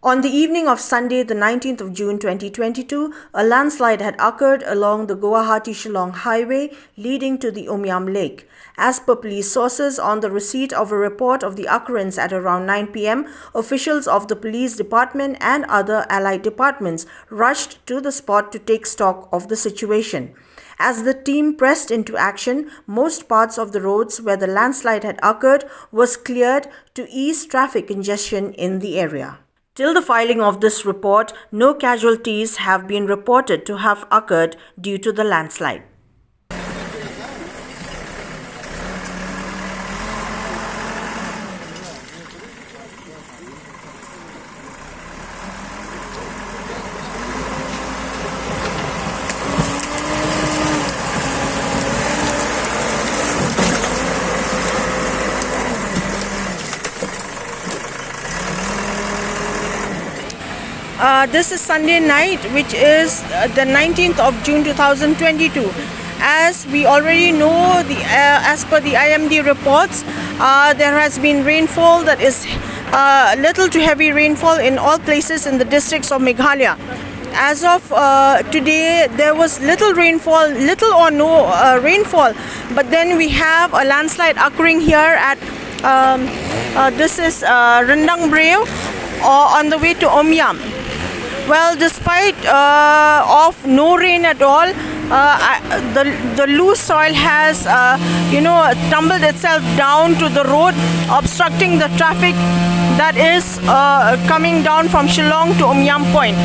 On the evening of Sunday, the 19th of June 2022, a landslide had occurred along the Guwahati-Shillong Highway leading to the Umiam Lake. As per police sources, on the receipt of a report of the occurrence at around 9 p.m., officials of the police department and other allied departments rushed to the spot to take stock of the situation. As the team pressed into action, most parts of the roads where the landslide had occurred was cleared to ease traffic congestion in the area. Till the filing of this report, no casualties have been reported to have occurred due to the landslide. This is Sunday night, which is the 19th of June 2022. As we already know, as per the IMD reports, there has been rainfall that is little to heavy rainfall in all places in the districts of Meghalaya. As of today, there was little or no rainfall, but then we have a landslide occurring here at this is Rendang Breu on the way to Umiam. Well, despite of no rain at all, the loose soil has tumbled itself down to the road, obstructing the traffic that is coming down from Shillong to Umiam Point.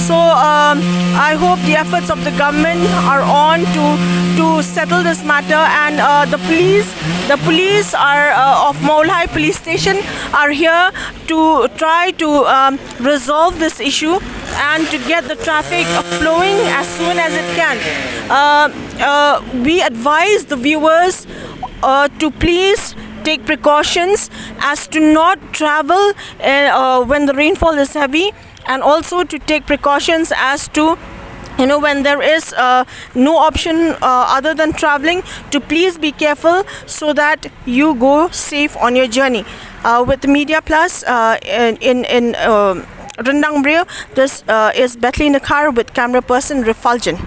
So I hope the efforts of the government are on to settle this matter, and the police are of Maulai Police Station are here to try to resolve this issue and to get the traffic flowing as soon as it can. We advise the viewers to please take precautions as to not travel when the rainfall is heavy, and also to take precautions as to when there is no option other than traveling, to please be careful so that you go safe on your journey. With Media Plus in Rendang Breu, this is Bethley Nakar with camera person Rifaljan.